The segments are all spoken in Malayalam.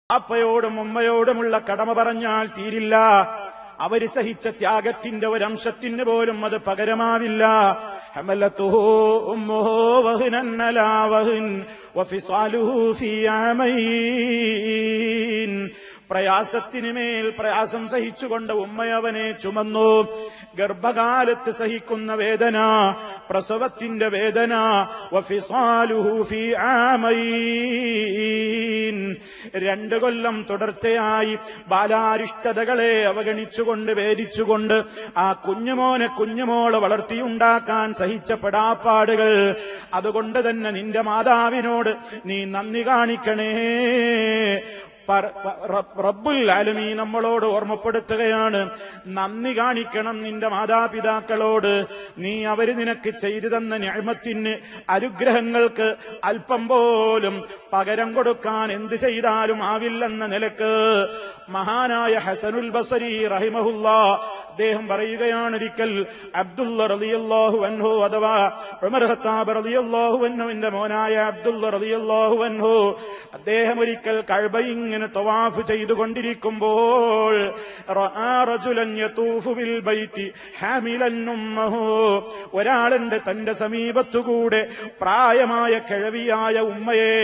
അപ്പയോടും ഉമ്മയോടുമുള്ള കടമ പറഞ്ഞാൽ തീരില്ല. അവര് സഹിച്ച ത്യാഗത്തിന്റെ ഒരംശത്തിന് പോലും അത് പകരമാവില്ല. ഹമലതുഹു ഉമ്മുഹു വഹ്നൻ അലാ വഹ്ൻ വഫിസാലുഹു ഫീ ആമൈൻ. പ്രയാസത്തിനുമേൽ പ്രയാസം സഹിച്ചുകൊണ്ട് ഉമ്മയവനെ ചുമന്നു. ഗർഭകാലത്ത് സഹിക്കുന്ന വേദന, പ്രസവത്തിന്റെ വേദന. വഫിസാലുഹു ഫീ ആമൈൻ. 2 കൊല്ലം തുടർച്ചയായി ബാലാരിഷ്ടതകളെ അവഗണിച്ചുകൊണ്ട് വേദിച്ചുകൊണ്ട് ആ കുഞ്ഞുമോളെ വളർത്തിയുണ്ടാക്കാൻ സഹിച്ച പെടാപ്പാടുകൾ. അതുകൊണ്ട് തന്നെ നിന്റെ മാതാവിനോട് നീ നന്ദി കാണിക്കണേ. റബ്ബുൽ ആലമീൻ നമ്മളോട് ഓർമ്മപ്പെടുത്തുകയാണ്, നന്ദി കാണിക്കണം നിന്റെ മാതാപിതാക്കളോട്. നീ അവര് നിനക്ക് ചെയ്തു തന്ന നിഅമത്തിന്, അനുഗ്രഹങ്ങൾക്ക് അല്പം പോലും പകരം കൊടുക്കാൻ എന്ത് ചെയ്താലും ആവില്ലെന്ന നിലക്ക് മഹാനായ ഹസനുൽ ബസരി റഹിമഹുല്ലാ അദ്ദേഹം പറയുകയാണ്, ഒരിക്കൽ അബ്ദുള്ള റളിയല്ലാഹു അൻഹു അഥവാ ഉമർ ഖത്താബ് റളിയല്ലാഹു അൻഹുവിന്റെ മോനായ അബ്ദുള്ള റളിയല്ലാഹു അൻഹു അദ്ദേഹം ഒരിക്കൽ കഅബ ഇങ്ങനെ തവാഫ് ചെയ്തുകൊണ്ടിരിക്കുമ്പോൾ റആ റജുലൻ യതൂഫു ബിൽ ബൈത്തി ഹാമിലൻ ഉമ്മഹു. ഒരാളുണ്ട് തന്റെ സമീപത്തുകൂടെ പ്രായമായ കിഴവിയായ ഉമ്മയെ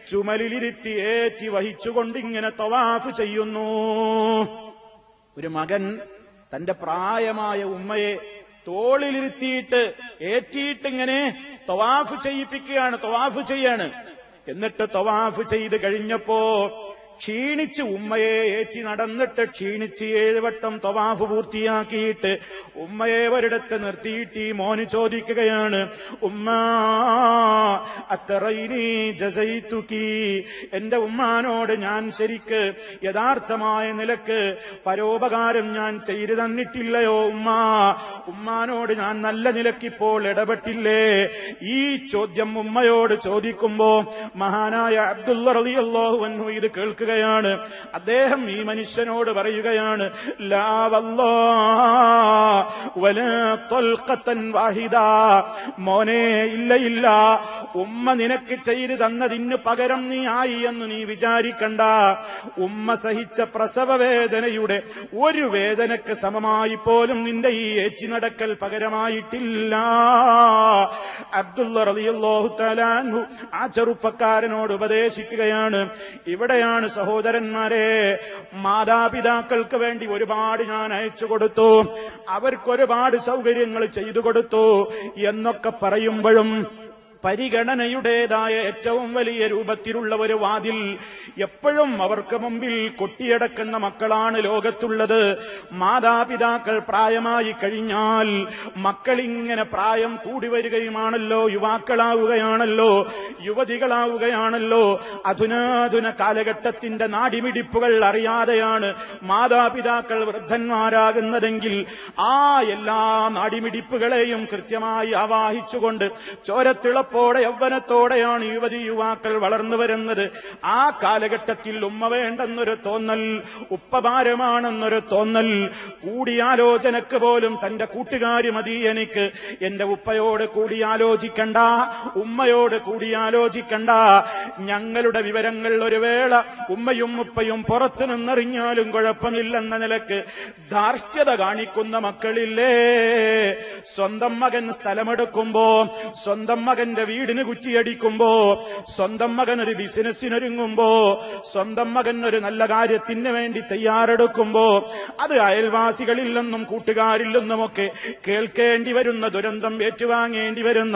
ചുമലിലിരുത്തി ഏറ്റി വഹിച്ചുകൊണ്ടിങ്ങനെ തവാഫ് ചെയ്യുന്നു. ഒരു മകൻ തന്റെ പ്രായമായ ഉമ്മയെ തോളിലിരുത്തിയിട്ട് ഏറ്റിയിട്ടിങ്ങനെ തവാഫ് ചെയ്യിപ്പിക്കുകയാണ്, തവാഫ് ചെയ്യാണ്. എന്നിട്ട് തവാഫ് ചെയ്ത് കഴിഞ്ഞപ്പോ ക്ഷീണിച്ച് ഉമ്മയെ ഏറ്റി നടന്നിട്ട് ക്ഷീണിച്ച് 7 വട്ടം തവാഫ് പൂർത്തിയാക്കിയിട്ട് ഉമ്മയെ ഒരിടത്ത് നിർത്തിയിട്ട് ഈ മോന് ചോദിക്കുകയാണ്, ഉമ്മാ അത്തറൈനി ജസൈതുകി. എന്റെ ഉമ്മാനോട് ഞാൻ ശരിക്ക് യഥാർത്ഥമായ നിലക്ക് പരോപകാരം ഞാൻ ചെയ്തു തന്നിട്ടില്ലയോ ഉമ്മാ? ഉമ്മാനോട് ഞാൻ നല്ല നിലക്കിപ്പോൾ ഇടപെട്ടില്ലേ? ഈ ചോദ്യം ഉമ്മയോട് ചോദിക്കുമ്പോ മഹാനായ അബ്ദുള്ള റളിയല്ലാഹു അൻഹു ഇത് കേൾക്കുക. അദ്ദേഹം ഈ മനുഷ്യനോട് പറയുകയാണ്, ലാ വല്ലാഹ് വലാ തൽഖതൻ വാഹിദ. മോനെ, ഇല്ല, ഉമ്മ നിനക്ക് ചെയ്തു തന്നതിന് പകരം നീ ആയി എന്ന് നീ വിചാരിക്കണ്ട. ഉമ്മ സഹിച്ച പ്രസവ വേദനയുടെ ഒരു വേദനക്ക് സമമായി പോലും നിന്റെ ഈ ഏച്ചി നടക്കൽ പകരമായിട്ടില്ല. അബ്ദുള്ള റളിയല്ലാഹു തആല അൻഹു ആ ചെറുപ്പക്കാരനോട് ഉപദേശിക്കുകയാണ്. ഇവിടെയാണ് സഹോദരന്മാരെ, മാതാപിതാക്കൾക്ക് വേണ്ടി ഒരുപാട് ഞാൻ അയച്ചു കൊടുത്തു, അവർക്കൊരുപാട് സൗകര്യങ്ങൾ ചെയ്തു കൊടുത്തു എന്നൊക്കെ പറയുമ്പോഴും പരിഗണനയുടേതായ ഏറ്റവും വലിയ രൂപത്തിലുള്ള ഒരു വാതിൽ എപ്പോഴും അവർക്ക് മുമ്പിൽ കൊട്ടിയടക്കുന്ന മക്കളാണ് ലോകത്തുള്ളത്. മാതാപിതാക്കൾ പ്രായമായി കഴിഞ്ഞാൽ മക്കളിങ്ങനെ പ്രായം കൂടി വരികയുമാണല്ലോ, യുവാക്കളാവുകയാണല്ലോ, യുവതികളാവുകയാണല്ലോ. അധുനാധുന കാലഘട്ടത്തിന്റെ നാടിമിടിപ്പുകൾ അറിയാതെയാണ് മാതാപിതാക്കൾ വൃദ്ധന്മാരാകുന്നതെങ്കിൽ ആ എല്ലാ നാടിമിടിപ്പുകളെയും കൃത്യമായി ആവാഹിച്ചുകൊണ്ട് ചോരത്തിളപ്പ് യൗവനത്തോടെയാണ് യുവതി യുവാക്കൾ വളർന്നു വരുന്നത്. ആ കാലഘട്ടത്തിൽ ഉമ്മ വേണ്ടെന്നൊരു തോന്നൽ, ഉപ്പഭാരമാണെന്നൊരു തോന്നൽ, കൂടിയാലോചനക്ക് പോലും തന്റെ കൂട്ടുകാരി മതി എനിക്ക്, എന്റെ ഉപ്പയോട് കൂടിയാലോചിക്കണ്ട, ഉമ്മയോട് കൂടിയാലോചിക്കണ്ട. ഞങ്ങളുടെ വിവരങ്ങൾ ഒരു വേള ഉമ്മയും ഉപ്പയും പുറത്തു നിന്നറിഞ്ഞാലും കുഴപ്പമില്ലെന്ന നിലക്ക് ധാർഷ്ട്യത കാണിക്കുന്ന മക്കളില്ലേ? സ്വന്തം മകൻ സ്ഥലമെടുക്കുമ്പോ, സ്വന്തം മകന്റെ വീടിന് കുറ്റിയടിക്കുമ്പോ, സ്വന്തം മകൻ ഒരു ബിസിനസ്സിനൊരുങ്ങുമ്പോ, സ്വന്തം മകൻ ഒരു നല്ല കാര്യത്തിന് വേണ്ടി തയ്യാറെടുക്കുമ്പോ അത് അയൽവാസികളിൽ നിന്നും കൂട്ടുകാരിൽ നിന്നുമൊക്കെ കേൾക്കേണ്ടി വരുന്ന ദുരന്തം, ഏറ്റുവാങ്ങേണ്ടി വരുന്ന,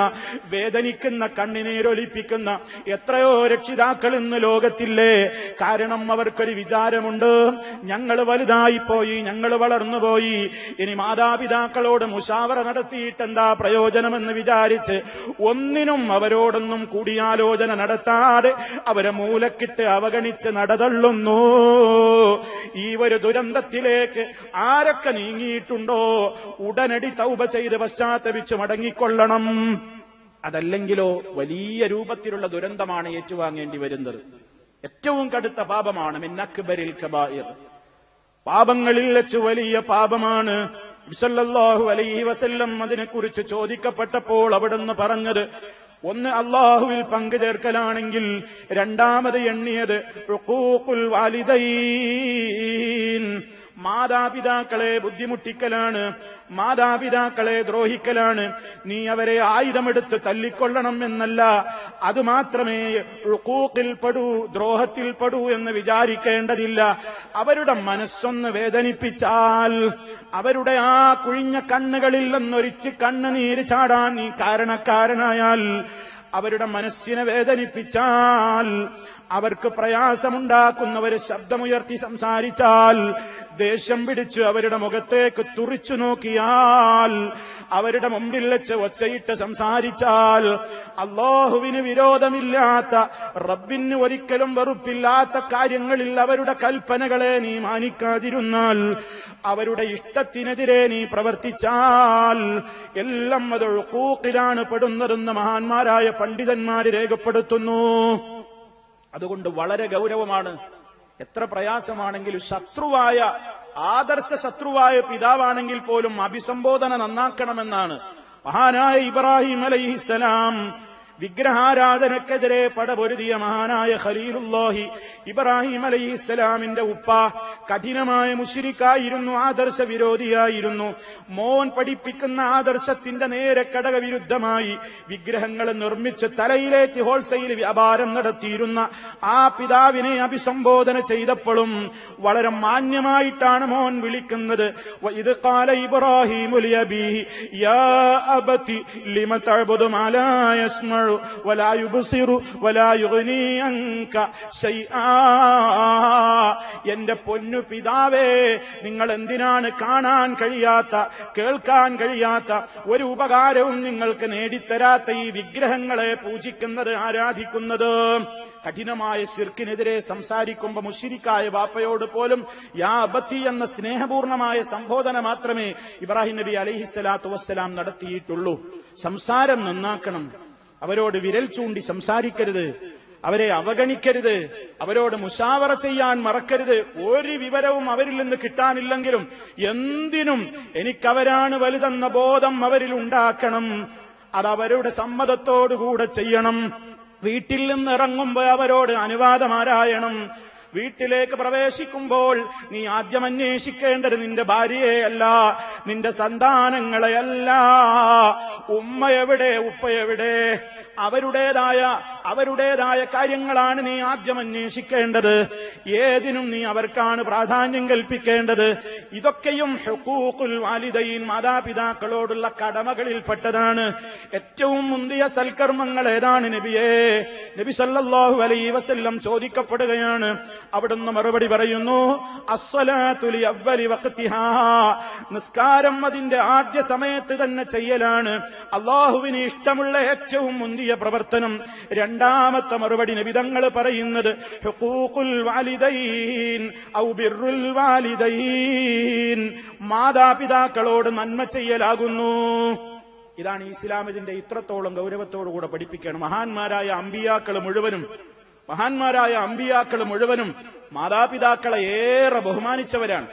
വേദനിക്കുന്ന, കണ്ണുനീരൊലിപ്പിക്കുന്ന എത്രയോ രക്ഷിതാക്കൾ ഇന്ന് ലോകത്തില്ലേ? കാരണം അവർക്കൊരു വിചാരമുണ്ട്, ഞങ്ങൾ വലുതായിപ്പോയി, ഞങ്ങൾ വളർന്നുപോയി, ഇനി മാതാപിതാക്കളോട് മുശാവറ നടത്തിയിട്ടെന്താ പ്രയോജനമെന്ന് വിചാരിച്ച് ഒന്നിനും അവരോടൊന്നും കൂടിയാലോചന നടത്താതെ അവരെ മൂലക്കിട്ട് അവഗണിച്ച് നടതള്ളുന്നു. ഈ ഒരു ദുരന്തത്തിലേക്ക് ആരൊക്കെ നീങ്ങിയിട്ടുണ്ടോ ഉടനടി തൗബ ചെയ്ത് പശ്ചാത്തപിച്ച് മടങ്ങിക്കൊള്ളണം. അതല്ലെങ്കിലോ വലിയ രൂപത്തിലുള്ള ദുരന്തമാണ് ഏറ്റുവാങ്ങേണ്ടി വരുന്നത്. ഏറ്റവും കടുത്ത പാപമാണ് മിൻ അക്ബരിൽ കബായിർ. പാപങ്ങളിൽ വെച്ച് വലിയ പാപമാണ്. സല്ലല്ലാഹു അലൈഹി വസല്ലം അതിനെക്കുറിച്ച് ചോദിക്കപ്പെട്ടപ്പോൾ അവിടുന്ന് പറഞ്ഞത്, ഒന്ന് അല്ലാഹുവിൽ പങ്കു ചേർക്കലാണെങ്കിൽ, രണ്ടാമത് എണ്ണിയത് ഉഖൂഖുൽ വാലിദൈൻ, മാതാപിതാക്കളെ ബുദ്ധിമുട്ടിക്കലാണ്, മാതാപിതാക്കളെ ദ്രോഹിക്കലാണ്. നീ അവരെ ആയുധമെടുത്ത് തല്ലിക്കൊള്ളണം എന്നല്ല, അതുമാത്രമേ ഉഖൂഖിൽ പെടൂ, ദ്രോഹത്തിൽ പെടൂ എന്ന് വിചാരിക്കേണ്ടതില്ല. അവരുടെ മനസ്സൊന്ന് വേദനിപ്പിച്ചാൽ, അവരുടെ ആ കുഴിഞ്ഞ കണ്ണുകളിൽ നിന്നൊരിറ്റ് കണ്ണുനീര് ചാടാൻ നീ കാരണക്കാരനായാൽ, അവരുടെ മനസ്സിനെ വേദനിപ്പിച്ചാൽ, അവർക്ക് പ്രയാസമുണ്ടാക്കുന്നവര് ശബ്ദമുയർത്തി സംസാരിച്ചാൽ, ദേഷ്യം പിടിച്ച് അവരുടെ മുഖത്തേക്ക് തുറിച്ചു നോക്കിയാൽ, അവരുടെ മുമ്പിൽ വെച്ച് ഒച്ചയിട്ട് സംസാരിച്ചാൽ, അല്ലാഹുവിന് വിരോധമില്ലാത്ത, റബ്ബിന് ഒരിക്കലും വെറുപ്പില്ലാത്ത കാര്യങ്ങളിൽ അവരുടെ കൽപ്പനകളെ നീ മാനിക്കാതിരുന്നാൽ, അവരുടെ ഇഷ്ടത്തിനെതിരെ നീ പ്രവർത്തിച്ചാൽ, എല്ലാം അത് ഉഖൂഖിലാണ് പെടുന്നതെന്ന് മഹാന്മാരായ പണ്ഡിതന്മാര് രേഖപ്പെടുത്തുന്നു. അതുകൊണ്ട് വളരെ ഗൗരവമാണ്. എത്ര പ്രയാസമാണെങ്കിലും ശത്രുവായ, ആദർശ ശത്രുവായ പിതാവാണെങ്കിൽ പോലും അഭിസംബോധന നന്നാക്കണമെന്നാണ്. മഹാനായ ഇബ്രാഹിം അലൈഹിസ്സലാം വിഗ്രഹാരാധനക്കെതിരെ പടപൊരുതിയ മഹാനായ ഖലീലുല്ലാഹി ഇബ്രാഹിം അലൈഹിസ്സലാമിന്റെ ഉപ്പ കഠിനമായ മുശ്രിക്കായിരുന്നു, ആദർശ വിരോധിയായിരുന്നു. മോൻ പഠിപ്പിക്കുന്ന ആദർശത്തിന്റെ നേരെ ഘടകവിരുദ്ധമായി വിഗ്രഹങ്ങൾ നിർമ്മിച്ച് തലയിലേറ്റ് ഹോൾസെയിൽ വ്യാപാരം നടത്തിയിരുന്ന ആ പിതാവിനെ അഭിസംബോധന ചെയ്തപ്പോഴും വളരെ മാന്യമായിട്ടാണ് മോൻ വിളിക്കുന്നത്. ഇത് ഖാല ഇബ്രാഹിമു ലിഅബീഹി യാ അബതി ലിമ തഅബുദു മാ ലാ യസ്മഉ വലാ യുബ്സിറു വലാ യുഗ്നി അൻക ശൈആ. എന്റെ പൊന്നു പിതാവേ, നിങ്ങൾ എന്തിനാണ് കാണാൻ കഴിയാത്ത, കേൾക്കാൻ കഴിയാത്ത, ഒരു ഉപകാരവും നിങ്ങൾക്ക് നേടിത്തരാത്ത ഈ വിഗ്രഹങ്ങളെ പൂജിക്കുന്നത്, ആരാധിക്കുന്നത്? കഠിനമായ ശിർക്കിനെതിരെ സംസാരിക്കുമ്പോൾ മുശ്രിക്കായ ബാപ്പയോട് പോലും യാ അബത്തി എന്ന സ്നേഹപൂർണമായ സംബോധന മാത്രമേ ഇബ്രാഹിം നബി അലൈഹിസ്സലാത്തു വസ്സലാം നടത്തിയിട്ടുള്ളൂ. സംസാരം നന്നാക്കണം. അവരോട് വിരൽ ചൂണ്ടി സംസാരിക്കരുത്, അവരെ അവഗണിക്കരുത്, അവരോട് മുശാവറ ചെയ്യാൻ മറക്കരുത്. ഒരു വിവരവും അവരിൽ നിന്ന് കിട്ടാനില്ലെങ്കിലും എന്തിനും എനിക്കവരാണ് വലുതെന്ന ബോധം അവരിൽ ഉണ്ടാക്കണം. അതവരുടെ സമ്മതത്തോടുകൂടെ ചെയ്യണം. വീട്ടിൽ നിന്ന് ഇറങ്ങുമ്പോൾ അവരോട് അനുവാദം ആരായണം. വീട്ടിലേക്ക് പ്രവേശിക്കുമ്പോൾ നീ ആദ്യം അന്വേഷിക്കേണ്ടത് നിന്റെ ഭാര്യയെയല്ല, നിന്റെ സന്താനങ്ങളെയല്ല. ഉമ്മ എവിടെ, ഉപ്പ എവിടെ, അവരുടേതായ കാര്യങ്ങളാണ് നീ ആദ്യം അന്വേഷിക്കേണ്ടത്. ഏതിനും നീ അവർക്കാണ് പ്രാധാന്യം കൽപ്പിക്കേണ്ടത്. ഇതൊക്കെയും ഹുഖൂഖുൽ വാലിദൈൻ, മാതാപിതാക്കളോടുള്ള കടമകളിൽപ്പെട്ടതാണ്. ഏറ്റവും മുന്തിയ സൽക്കർമ്മങ്ങൾ ഏതാണ് നബിയേ? നബി സല്ലല്ലാഹു അലൈഹി വസല്ലം ചോദിക്കപ്പെടുകയാണ്. അവിടുന്ന് മറുപടി പറയുന്നു, അസ്സലാത്തു ലി അവ്വലി വഖ്തിഹാ, നിസ്കാരം അതിന്റെ ആദ്യ സമയത്ത് തന്നെ ചെയ്യലാണ് അല്ലാഹുവിന് ഇഷ്ടമുള്ള ഏറ്റവും മുന്തിയ പ്രവർത്തനം. രണ്ടാമത്തെ മറുപടി നബിതങ്ങൾ പറയുന്നത് ഹുഖൂഖുൽ വാലിദൈൻ ഔ ബിർറുൽ വാലിദൈൻ, മാതാപിതാക്കളോട് നന്മ ചെയ്യലാകുന്നു. ഇതാണ് ഇസ്ലാം ഇതിന്റെ ഇത്രത്തോളം ഗൗരവത്തോടുകൂടെ പഠിപ്പിക്കുകയാണ്. മഹാന്മാരായ അമ്പിയാക്കൾ മുഴുവനും മാതാപിതാക്കളെ ഏറെ ബഹുമാനിച്ചവരാണ്,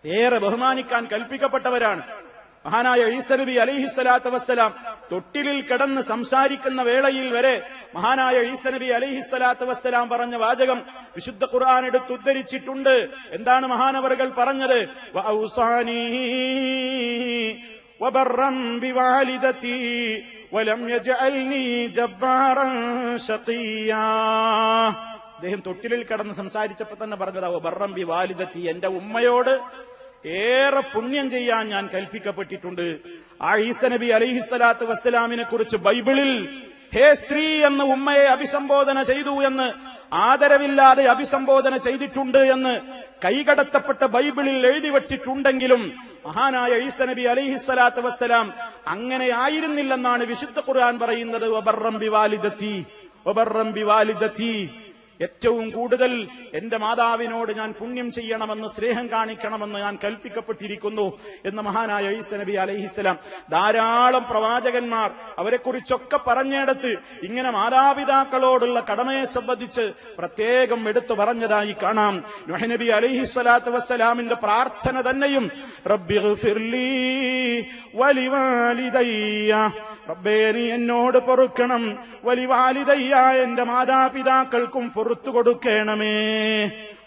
ഏറെ ബഹുമാനിക്കാൻ കൽപ്പിക്കപ്പെട്ടവരാണ്. മഹാനായ ഈസാ നബി അലൈഹിസ്സലാത്തു വസ്സലാം തൊട്ടിലിൽ കിടന്ന് സംസാരിക്കുന്ന വേളയിൽ വരെ മഹാനായ ഈസാ നബി അലൈഹിസ്സലാത്തു വസ്സലാം പറഞ്ഞ വാചകം വിശുദ്ധ ഖുർആൻ എടുത്ത് ഉദ്ധരിച്ചിട്ടുണ്ട്. എന്താണ് മഹാനവറുകൾ പറഞ്ഞത്? വഔസാനി വബർറൻ ബിവാലിദതി വലം യജ്അൽനി ജബ്ബാറൻ ശഖിയാ. അദ്ദേഹം തൊട്ടിലിൽ കിടന്ന് സംസാരിച്ചപ്പോൾ തന്നെ പറഞ്ഞതാ വബർറൻ ബിവാലിദതി, എന്റെ ഉമ്മയോട് ഏറെ പുണ്യം ചെയ്യാൻ ഞാൻ കൽപ്പിക്കപ്പെട്ടിട്ടുണ്ട്. ആ ഈസാ നബി അലൈഹിസ്സലാത്തു വസ്സലാമിനെ കുറിച്ച് ബൈബിളിൽ ഹേ സ്ത്രീ എന്ന് ഉമ്മയെ അഭിസംബോധന ചെയ്തു എന്ന്, ആദരവില്ലാതെ അഭിസംബോധന ചെയ്തിട്ടുണ്ട് എന്ന് കൈകടത്തപ്പെട്ട ബൈബിളിൽ എഴുതി വച്ചിട്ടുണ്ടെങ്കിലും മഹാനായ ഈസാ നബി അലൈഹിസ്സലാത്തു വസ്സലാം അങ്ങനെ ആയിരുന്നില്ലെന്നാണ് വിശുദ്ധ ഖുർആൻ പറയുന്നത്. വബർറൻ ബിവാലിദതി, ഏറ്റവും കൂടുതൽ എന്റെ മാതാവിനോട് ഞാൻ പുണ്യം ചെയ്യണമെന്ന്, സ്നേഹം കാണിക്കണമെന്ന് ഞാൻ കൽപ്പിക്കപ്പെട്ടിരിക്കുന്നു എന്ന് മഹാനായ ഈസാ നബി അലൈഹിസ്സലാം. ധാരാളം പ്രവാചകന്മാർ അവരെക്കുറിച്ചൊക്കെ പറഞ്ഞെടുത്ത് ഇങ്ങനെ മാതാപിതാക്കളോടുള്ള കടമയെ സംബന്ധിച്ച് പ്രത്യേകം എടുത്തു പറഞ്ഞതായി കാണാം. നൂഹ് നബി അലൈഹിസ്സലാത്തു വസ്സലാമിന്റെ പ്രാർത്ഥന തന്നെയും റബ്ബിഗ്ഫിർലീ വലിവാലിദയ്യ റബ്ബേ നീ എന്നോട് പൊറുക്കണം, വലിവാലിദയ്യ എന്റെ മാതാപിതാക്കൾക്കും പൊറുത്തു കൊടുക്കണമേ.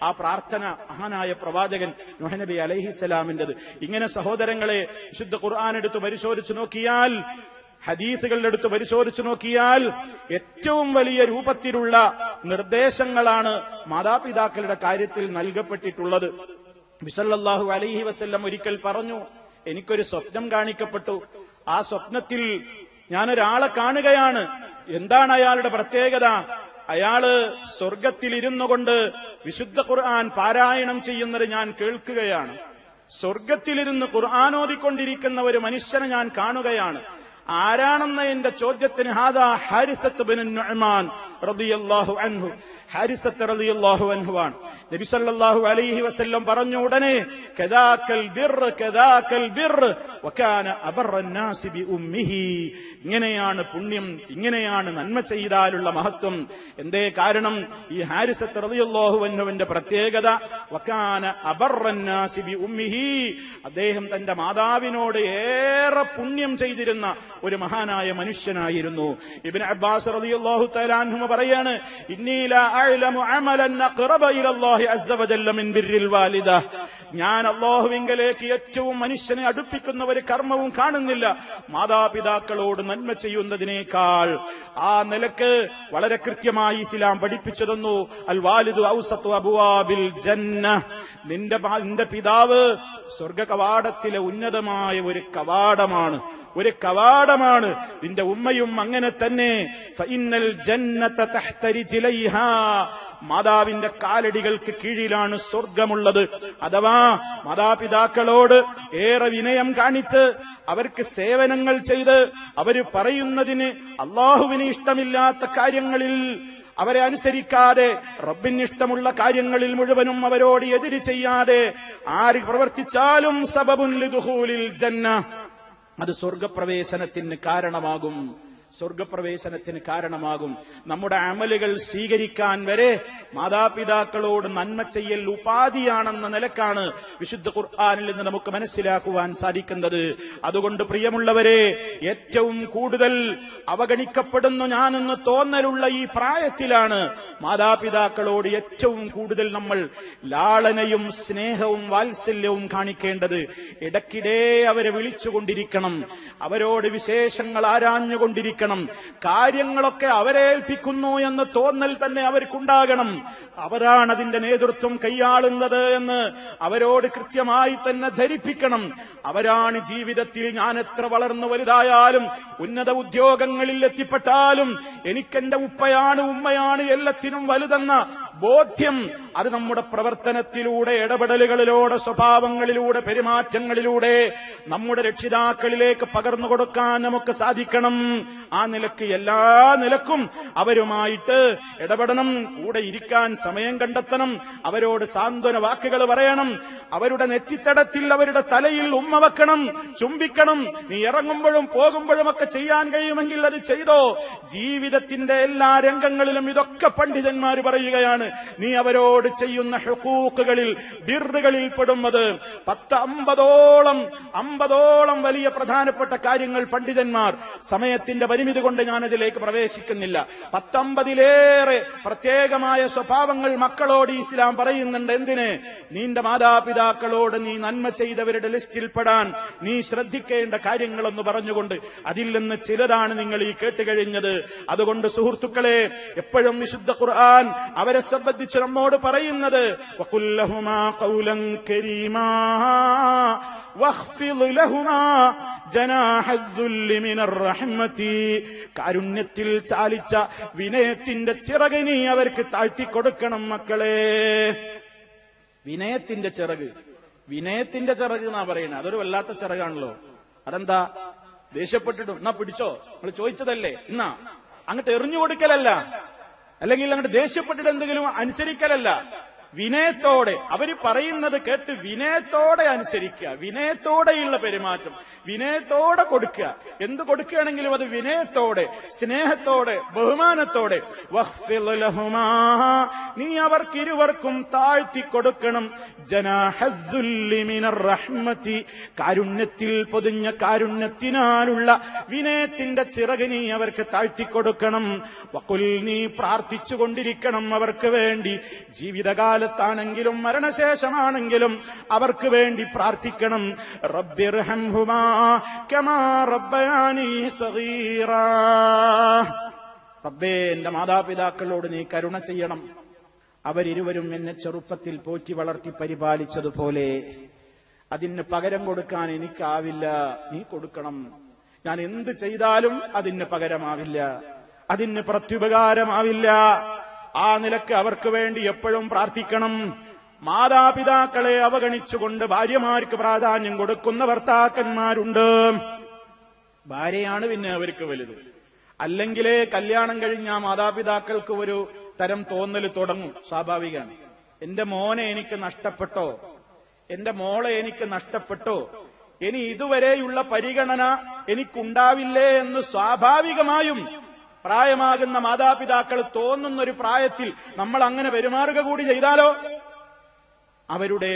ആ പ്രാർത്ഥന മഹാനായ പ്രവാചകൻ നൂഹ് നബി അലൈഹിസ്സലാമിന്റേത്. ഇങ്ങനെ സഹോദരങ്ങളെ, വിശുദ്ധ ഖുർആൻ എടുത്ത് പരിശോധിച്ചു നോക്കിയാൽ, ഹദീസുകളുടെ അടുത്ത് പരിശോധിച്ചു നോക്കിയാൽ ഏറ്റവും വലിയ രൂപത്തിലുള്ള നിർദ്ദേശങ്ങളാണ് മാതാപിതാക്കളുടെ കാര്യത്തിൽ നൽകപ്പെട്ടിട്ടുള്ളത്. നബി സല്ലല്ലാഹു അലൈഹി വസല്ലം ഒരിക്കൽ പറഞ്ഞു, എനിക്കൊരു സ്വപ്നം കാണിക്കപ്പെട്ടു. ആ സ്വപ്നത്തിൽ ഞാനൊരാളെ കാണുകയാണ്. എന്താണ് അയാളുടെ പ്രത്യേകത? അയാള് സ്വർഗത്തിലിരുന്നു കൊണ്ട് വിശുദ്ധ ഖുർആൻ പാരായണം ചെയ്യുന്നത് ഞാൻ കേൾക്കുകയാണ്. സ്വർഗത്തിലിരുന്ന് ഖുർആൻ ഓതിക്കൊണ്ടിരിക്കുന്ന ഒരു മനുഷ്യനെ ഞാൻ കാണുകയാണ്. ആരാണെന്ന എന്റെ ചോദ്യത്തിന് ഹാദാ ഹാരിസത്ത് ബിൻ നുഅ്മാൻ റളിയല്ലാഹു അൻഹു, ഹാരിസത്ത് റളിയല്ലാഹു അൻഹുവാണ്. നബി സല്ലല്ലാഹു അലൈഹി വസല്ലം പറഞ്ഞു ഉടനെ, കദാകൽ ബിർറ് കദാകൽ ബിർറ് വകാന അബറൻ നാസി ബി ഉമ്മിഹി. ഇങ്ങനെയാണ് പുണ്യം, ഇങ്ങനെയാണ് നന്മ ചെയ്താലുള്ള മഹത്വം. എന്തേ കാരണം? ഈ ഹാരിസത്ത് റളിയല്ലാഹു അൻഹുവിന്റെ പ്രത്യേകത വകാന അബറൻ നാസി ബി ഉമ്മിഹി, അദ്ദേഹം തന്റെ മാതാവിനോട് ഏറെ പുണ്യം ചെയ്തിരുന്ന ഒരു മഹാനായ മനുഷ്യനായിരുന്നു. ഇബ്നു അബ്ബാസ് റളിയല്ലാഹു തആല അൻഹു പറയാണ്, ഇന്നി ലാ അഅലമു അമലൻ അഖറബ ഇലല്ലാഹി അസ്സ വജല്ല മിൻ ബിർരിൽ വാലിദ. ഞാൻ അല്ലാഹുവിങ്കലേക്ക് ഏറ്റവും മനുഷ്യനെ അടുപ്പിക്കുന്ന ഒരു കർമ്മവും കാണുന്നില്ല മാതാപിതാക്കളോട് നന്മ ചെയ്യുന്നതിനേക്കാൾ. ആ നിലക്ക് വളരെ കൃത്യമായി ഇസ്ലാം പഠിപ്പിച്ചു തന്നു. അൽ വാലിദു ഔസതു അബ്വാബിൽ ജന്ന. നിന്റെ പിതാവ് സ്വർഗ കവാടത്തിലെ ഉന്നതമായ ഒരു കവാടമാണ്, ഒരു കവാടമാണ്. നിന്റെ ഉമ്മയും അങ്ങനെ തന്നെ. ഫഇന്നൽ ജന്നത തഹ്ത റിജ്ലൈഹാ. മാതാവിന്റെ കാലടികൾക്ക് കീഴിലാണ് സ്വർഗമുള്ളത്. അഥവാ മാതാപിതാക്കളോട് ഏറെ വിനയം കാണിച്ച് അവർക്ക് സേവനങ്ങൾ ചെയ്ത് അവര് പറയുന്നതിന് അള്ളാഹുവിന് ഇഷ്ടമില്ലാത്ത കാര്യങ്ങളിൽ അവരെ അനുസരിക്കാതെ റബ്ബിന് ഇഷ്ടമുള്ള കാര്യങ്ങളിൽ മുഴുവനും അവരോട് എതിര് ചെയ്യാതെ ആര് പ്രവർത്തിച്ചാലും സബബുൻ ലിദുഖൂലിൽ ജന്ന, അത് സ്വർഗപ്രവേശനത്തിന് കാരണമാകും. സ്വർഗപ്രവേശനത്തിന് കാരണമാകും. നമ്മുടെ അമലുകൾ സ്വീകരിക്കാൻ വരെ മാതാപിതാക്കളോട് നന്മ ചെയ്യൽ ഉപാധിയാണെന്ന നിലക്കാണ് വിശുദ്ധ ഖുർആനിൽ നിന്ന് നമുക്ക് മനസ്സിലാക്കുവാൻ സാധിക്കുന്നത്. അതുകൊണ്ട് പ്രിയമുള്ളവരെ, ഏറ്റവും കൂടുതൽ അവഗണിക്കപ്പെടുന്നു ഞാനെന്ന് തോന്നലുള്ള ഈ പ്രായത്തിലാണ് മാതാപിതാക്കളോട് ഏറ്റവും കൂടുതൽ നമ്മൾ ലാളനയും സ്നേഹവും വാത്സല്യവും കാണിക്കേണ്ടത്. ഇടയ്ക്കിടെ അവരെ വിളിച്ചുകൊണ്ടിരിക്കണം, അവരോട് വിശേഷങ്ങൾ ആരാഞ്ഞുകൊണ്ടിരിക്കണം. കാര്യങ്ങളൊക്കെ അവരെ ഏൽപ്പിക്കുന്നു എന്ന തോന്നൽ തന്നെ അവർക്കുണ്ടാകണം. അവരാണ് അതിന്റെ നേതൃത്വം കൈയാളുന്നത് എന്ന് അവരോട് കൃത്യമായി തന്നെ ധരിപ്പിക്കണം. അവരാണ് ജീവിതത്തിൽ ഞാൻ എത്ര വളർന്നു വലുതായാലും ഉന്നത ഉദ്യോഗങ്ങളിൽ എത്തിപ്പെട്ടാലും എനിക്കെന്റെ ഉപ്പയാണ് ഉമ്മയാണ് എല്ലാത്തിനും വലുതെന്ന ബോധ്യം അത് നമ്മുടെ പ്രവർത്തനത്തിലൂടെ, ഇടപെടലുകളിലൂടെ, സ്വഭാവങ്ങളിലൂടെ, പെരുമാറ്റങ്ങളിലൂടെ നമ്മുടെ രക്ഷിതാക്കളിലേക്ക് പകർന്നു കൊടുക്കാൻ നമുക്ക് സാധിക്കണം. ആ നിലക്ക് എല്ലാ നിലക്കും അവരുമായിട്ട് ഇടപെടണം, കൂടെ ഇരിക്കാൻ സമയം കണ്ടെത്തണം, അവരോട് സാന്ത്വന വാക്കുകൾ പറയണം, അവരുടെ നെറ്റിത്തടത്തിൽ അവരുടെ തലയിൽ ഉമ്മ വെക്കണം, ചുംബിക്കണം. നീ ഇറങ്ങുമ്പോഴും പോകുമ്പോഴും ഒക്കെ ചെയ്യാൻ കഴിയുമെങ്കിൽ അത് ചെയ്തോ. ജീവിതത്തിന്റെ എല്ലാ രംഗങ്ങളിലും ഇതൊക്കെ പണ്ഡിതന്മാർ പറയുകയാണ്. നീ അവരോട് ചെയ്യുന്ന ഹുഖൂഖുകളിൽ, ബിർറുകളിൽ പെടുന്നത് 50ഓളം വലിയ പ്രധാനപ്പെട്ട കാര്യങ്ങൾ പണ്ഡിതന്മാർ, സമയത്തിന്റെ പരിമിതി കൊണ്ട് ഞാനതിലേക്ക് പ്രവേശിക്കുന്നില്ല, 19-ലേറെ പ്രത്യേകമായ സ്വഭാവങ്ങൾ മക്കളോട് ഇസ്ലാം പറയുന്നുണ്ട്. എന്തിന്? നിന്റെ മാതാപിതാക്കളോട് നീ നന്മ ചെയ്തവരുടെ ലിസ്റ്റിൽപ്പെടാൻ നീ ശ്രദ്ധിക്കേണ്ട കാര്യങ്ങളെന്ന് പറഞ്ഞുകൊണ്ട് അതിൽ നിന്ന് ചിലതാണ് നിങ്ങൾ ഈ കേട്ടുകഴിഞ്ഞത്. അതുകൊണ്ട് സുഹൃത്തുക്കളെ, എപ്പോഴും വിശുദ്ധ ഖുർആൻ അവരെ സംബന്ധിച്ച് നമ്മോട് പറയുന്നത് വഖുൽ ലഹുമാ ഖൗലൻ കരീമാ വഖ്ഫിദ് ലഹുമാ ജനാഹദ്ദുല്ലി മിനർ റഹ്മതി. കാരുണ്യത്തിൽ ചാലിച്ച വിനയത്തിന്റെ ചിറക് നീ അവർക്ക് താഴ്ത്തിക്കൊടുക്കണം മക്കളെ. വിനയത്തിന്റെ ചിറക്, വിനയത്തിന്റെ ചിറക് എന്നാ പറയുന്നത്. അതൊരു വല്ലാത്ത ചിറകാണല്ലോ. അതെന്താ? ദേഷ്യപ്പെട്ടിട്ടും എന്നാ പിടിച്ചോ, നിങ്ങൾ ചോദിച്ചതല്ലേ എന്നാ അങ്ങോട്ട് എറിഞ്ഞു കൊടുക്കലല്ല, അല്ലെങ്കിൽ അങ്ങോട്ട് ദേഷ്യപ്പെട്ടിട്ട് എന്തെങ്കിലും അനുസരിക്കലല്ല. വിനയത്തോടെ അവര് പറയുന്നത് കേട്ട് വിനയത്തോടെ അനുസരിക്കുക, വിനയത്തോടെയുള്ള പെരുമാറ്റം, വിനയത്തോടെ കൊടുക്കുക. എന്ത് കൊടുക്കുകയാണെങ്കിലും അത് വിനയത്തോടെ, സ്നേഹത്തോടെ, ബഹുമാനത്തോടെ. വഖ്ഫിദ് ലഹുമാ, നീ അവർക്കിരുവർക്കും താഴ്ത്തി കൊടുക്കണം. ജനാഹദ്ദുല്ലി മിനർ റഹ്മതി, കാരുണ്യത്തിൽ പൊതിഞ്ഞ കാരുണ്യത്തിനാലുള്ള വിനയത്തിന്റെ ചിറക് നീ അവർക്ക് താഴ്ത്തിക്കൊടുക്കണം. വഖുൽ, നീ പ്രാർത്ഥിച്ചുകൊണ്ടിരിക്കണം അവർക്ക് വേണ്ടി. ജീവിതകാലത്താണെങ്കിലും മരണശേഷമാണെങ്കിലും അവർക്ക് വേണ്ടി പ്രാർത്ഥിക്കണം. റബ്ബിർഹംഹുമാ കമാ റബ്ബയാനി സഗീറാ, റബ്ബേ എന്റെ മാതാപിതാക്കളോട് നീ കരുണ ചെയ്യണം, അവരിരുവരും എന്നെ ചെറുപ്പത്തിൽ പോറ്റി വളർത്തി പരിപാലിച്ചതുപോലെ. അതിന് പകരം കൊടുക്കാൻ എനിക്കാവില്ല, നീ കൊടുക്കണം. ഞാൻ എന്ത് ചെയ്താലും അതിന് പകരമാവില്ല, അതിന് പ്രത്യുപകാരമാവില്ല. ആ നിലക്ക് അവർക്ക് വേണ്ടി എപ്പോഴും പ്രാർത്ഥിക്കണം. മാതാപിതാക്കളെ അവഗണിച്ചുകൊണ്ട് ഭാര്യമാർക്ക് പ്രാധാന്യം കൊടുക്കുന്ന ഭർത്താക്കന്മാരുണ്ട്. ഭാര്യയാണ് പിന്നെ അവർക്ക് വലുത്. അല്ലെങ്കിലേ കല്യാണം കഴിഞ്ഞ മാതാപിതാക്കൾക്ക് ഒരു തരം തോന്നൽ തുടങ്ങും, സ്വാഭാവികമാണ്. എന്റെ മോനെ എനിക്ക് നഷ്ടപ്പെട്ടോ, എന്റെ മോളെ എനിക്ക് നഷ്ടപ്പെട്ടോ, ഇനി ഇതുവരെയുള്ള പരിഗണന എനിക്കുണ്ടാവില്ലേ എന്ന് സ്വാഭാവികമായും പ്രായമാകുന്ന മാതാപിതാക്കൾ തോന്നുന്നൊരു പ്രായത്തിൽ നമ്മൾ അങ്ങനെ പെരുമാറുക കൂടി ചെയ്താലോ അവരുടെ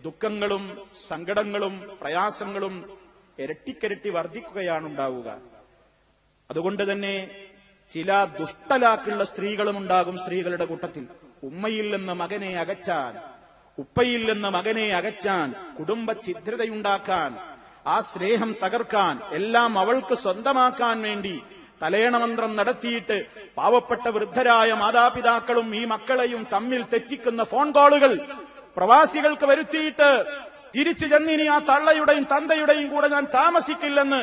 ദുഃഖങ്ങളും സങ്കടങ്ങളും പ്രയാസങ്ങളും ഇരട്ടിക്കിരട്ടി വർദ്ധിക്കുകയാണ് ഉണ്ടാവുക. അതുകൊണ്ട് തന്നെ ചില ദുഷ്ടലാക്കുള്ള സ്ത്രീകളും ഉണ്ടാകും സ്ത്രീകളുടെ കൂട്ടത്തിൽ. ഉമ്മയിൽ നിന്ന് മകനെ അകറ്റാൻ, ഉപ്പയിൽ നിന്ന് മകനെ അകറ്റാൻ, കുടുംബ ഛിദ്രതയുണ്ടാക്കാൻ, ആ സ്നേഹം തകർക്കാൻ, എല്ലാം അവൾക്ക് സ്വന്തമാക്കാൻ വേണ്ടി തലേണമന്ത്രം നടത്തിയിട്ട് പാവപ്പെട്ട വൃദ്ധരായ മാതാപിതാക്കളും ഈ മക്കളെയും തമ്മിൽ തെറ്റിക്കുന്ന ഫോൺ കോളുകൾ പ്രവാസികൾക്ക് വരുത്തിയിട്ട് തിരിച്ചു ചെന്നിനി ആ തള്ളയുടെയും തന്തയുടെയും കൂടെ ഞാൻ താമസിക്കില്ലെന്ന്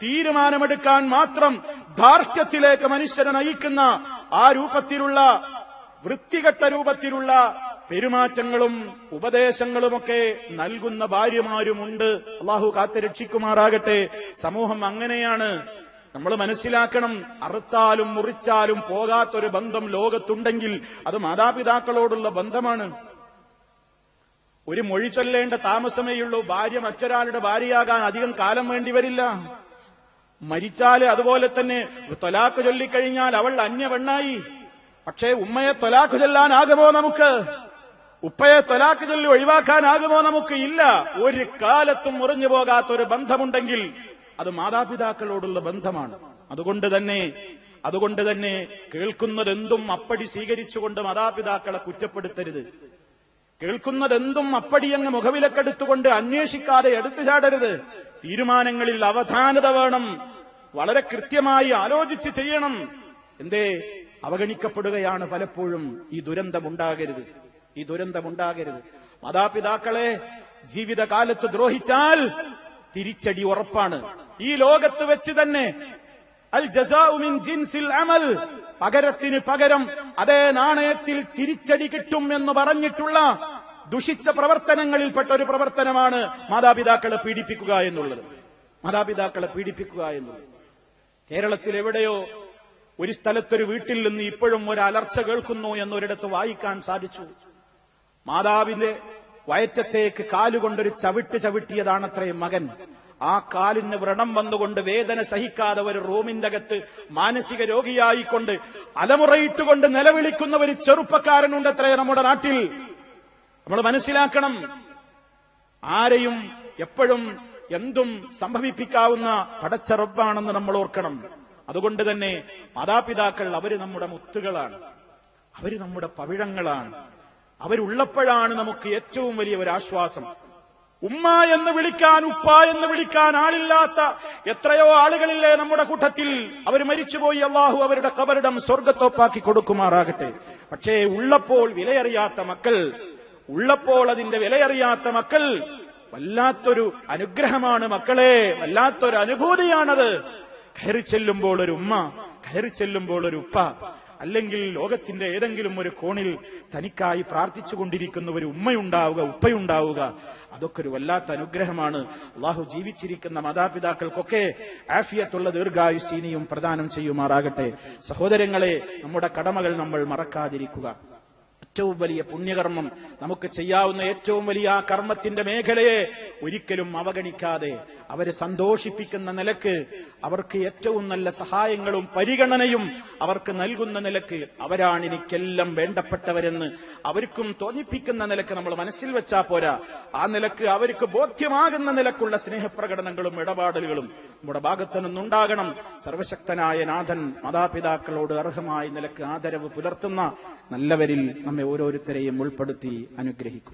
തീരുമാനമെടുക്കാൻ മാത്രം ധാർഷ്ട്യത്തിലേക്ക് മനുഷ്യനെ നയിക്കുന്ന ആ രൂപത്തിലുള്ള വൃത്തികെട്ട രൂപത്തിലുള്ള പെരുമാറ്റങ്ങളും ഉപദേശങ്ങളുമൊക്കെ നൽകുന്ന ഭാര്യമാരുമുണ്ട്. അള്ളാഹു കാത്തുരക്ഷിക്കുമാറാകട്ടെ. സമൂഹം അങ്ങനെയാണ്. നമ്മൾ മനസ്സിലാക്കണം, അറുത്താലും മുറിച്ചാലും പോകാത്തൊരു ബന്ധം ലോകത്തുണ്ടെങ്കിൽ അത് മാതാപിതാക്കളോടുള്ള ബന്ധമാണ്. ഒരു മൊഴി ചൊല്ലേണ്ട താമസമേയുള്ളൂ. ഭാര്യ മറ്റൊരാളുടെ ഭാര്യയാകാൻ അധികം കാലം വേണ്ടി വരില്ല. മരിച്ചാല് അതുപോലെ തന്നെ ത്വലാഖ് ചൊല്ലിക്കഴിഞ്ഞാൽ അവൾ അന്യപെണ്ണായി. പക്ഷേ ഉമ്മയെ ത്വലാഖ് ചൊല്ലാനാകുമോ നമുക്ക്? ഉപ്പയെ ത്വലാഖ് ചൊല്ലി ഒഴിവാക്കാനാകുമോ നമുക്ക്? ഇല്ല. ഒരു കാലത്തും മുറിഞ്ഞു പോകാത്തൊരു ബന്ധമുണ്ടെങ്കിൽ അത് മാതാപിതാക്കളോടുള്ള ബന്ധമാണ്. അതുകൊണ്ട് തന്നെ കേൾക്കുന്നതെന്തും അപ്പടി സ്വീകരിച്ചുകൊണ്ട് മാതാപിതാക്കളെ കുറ്റപ്പെടുത്തരുത്. കേൾക്കുന്നതെന്തും അപ്പടിയങ്ങ് മുഖവിലക്കെടുത്തുകൊണ്ട് അന്വേഷിക്കാതെ എടുത്തു ചാടരുത്. തീരുമാനങ്ങളിൽ അവധാനത വേണം. വളരെ കൃത്യമായി ആലോചിച്ച് ചെയ്യണം. എന്തേ? അവഗണിക്കപ്പെടുകയാണ് പലപ്പോഴും. ഈ ദുരന്തമുണ്ടാകരുത്. മാതാപിതാക്കളെ ജീവിതകാലത്ത് ദ്രോഹിച്ചാൽ തിരിച്ചടി ഉറപ്പാണ്. ഈ ലോകത്ത് വെച്ച് തന്നെ അൽ ജസാഉ മിൻ ജിൻസിൽ അമൽ, പകരത്തിന് പകരം അതേ നാണയത്തിൽ തിരിച്ചടി കിട്ടും എന്ന് പറഞ്ഞിട്ടുള്ള ദുഷിച്ച പ്രവർത്തനങ്ങളിൽപ്പെട്ട ഒരു പ്രവർത്തനമാണ് മാതാപിതാക്കളെ പീഡിപ്പിക്കുക എന്നുള്ളത്. കേരളത്തിൽ എവിടെയോ ഒരു സ്ഥലത്തൊരു വീട്ടിൽ നിന്ന് ഇപ്പോഴും ഒരു അലർച്ച കേൾക്കുന്നു എന്നൊരിടത്ത് വായിക്കാൻ സാധിച്ചു. മാതാവിന്റെ വയറ്റത്തേക്ക് കാലുകൊണ്ടൊരു ചവിട്ടിയതാണത്രേ മകൻ. ആ കാലിന് വ്രണം വന്നുകൊണ്ട് വേദന സഹിക്കാതെ ഒരു റൂമിന്റെ അകത്ത് മാനസിക രോഗിയായിക്കൊണ്ട് അലമുറയിട്ടുകൊണ്ട് നിലവിളിക്കുന്ന ഒരു ചെറുപ്പക്കാരനുണ്ടത്രേ നമ്മുടെ നാട്ടിൽ. നമ്മൾ മനസ്സിലാക്കണം, ആരെയും എപ്പോഴും എന്തും സംഭവിപ്പിക്കാവുന്ന പടച്ച റബ്ബാണെന്ന് നമ്മൾ ഓർക്കണം. അതുകൊണ്ട് തന്നെ മാതാപിതാക്കൾ അവര് നമ്മുടെ മുത്തുകളാണ്, അവര് നമ്മുടെ പവിഴങ്ങളാണ്. അവരുള്ളപ്പോഴാണ് നമുക്ക് ഏറ്റവും വലിയ ഒരു ആശ്വാസം. ഉമ്മ എന്ന് വിളിക്കാൻ, ഉപ്പ എന്ന് വിളിക്കാൻ ആളില്ലാത്ത എത്രയോ ആളുകളില്ലേ നമ്മുടെ കൂട്ടത്തിൽ. അവർ മരിച്ചുപോയി. അള്ളാഹു അവരുടെ ഖബറിടം സ്വർഗത്തോപ്പാക്കി കൊടുക്കുമാറാകട്ടെ. പക്ഷേ ഉള്ളപ്പോൾ അതിന്റെ വിലയറിയാത്ത മക്കൾ വല്ലാത്തൊരു അനുഗ്രഹമാണ് മക്കളെ, വല്ലാത്തൊരു അനുഭൂതിയാണത്. കയറി ചെല്ലുമ്പോൾ ഒരു ഉമ്മ, കയറി ചെല്ലുമ്പോൾ ഒരു ഉപ്പ, അല്ലെങ്കിൽ ലോകത്തിന്റെ ഏതെങ്കിലും ഒരു കോണിൽ തനിക്കായി പ്രാർത്ഥിച്ചുകൊണ്ടിരിക്കുന്ന ഒരു ഉമ്മയുണ്ടാവുക, ഉപ്പയുണ്ടാവുക, അതൊക്കെ ഒരു വല്ലാത്ത അനുഗ്രഹമാണ്. അള്ളാഹു ജീവിച്ചിരിക്കുന്ന മാതാപിതാക്കൾക്കൊക്കെ ആഫിയത്തുള്ള ദീർഘായുസ്സീനിയും പ്രദാനം ചെയ്യുമാറാകട്ടെ. സഹോദരങ്ങളെ, നമ്മുടെ കടമകൾ നമ്മൾ മറക്കാതിരിക്കുക. ഏറ്റവും വലിയ പുണ്യകർമ്മം, നമുക്ക് ചെയ്യാവുന്ന ഏറ്റവും വലിയ ആ കർമ്മത്തിന്റെ മേഖലയെ ഒരിക്കലും അവഗണിക്കാതെ അവരെ സന്തോഷിപ്പിക്കുന്ന നിലക്ക്, അവർക്ക് ഏറ്റവും നല്ല സഹായങ്ങളും പരിഗണനയും അവർക്ക് നൽകുന്ന നിലക്ക്, അവരാണ് എനിക്കെല്ലാം വേണ്ടപ്പെട്ടവരെന്ന് അവർക്കും തോന്നിപ്പിക്കുന്ന നിലക്ക് നമ്മൾ മനസ്സിൽ വെച്ചാ പോരാ, ആ നിലക്ക് അവർക്ക് ബോധ്യമാകുന്ന നിലക്കുള്ള സ്നേഹപ്രകടനങ്ങളും ഇടപാടുകളും നമ്മുടെ ഭാഗത്തു നിന്നുണ്ടാകണം. സർവശക്തനായ നാഥൻ മാതാപിതാക്കളോട് അർഹമായ നിലക്ക് ആദരവ് പുലർത്തുന്ന നല്ലവരിൽ നമ്മെ ഓരോരുത്തരെയും ഉൾപ്പെടുത്തി അനുഗ്രഹിക്കും.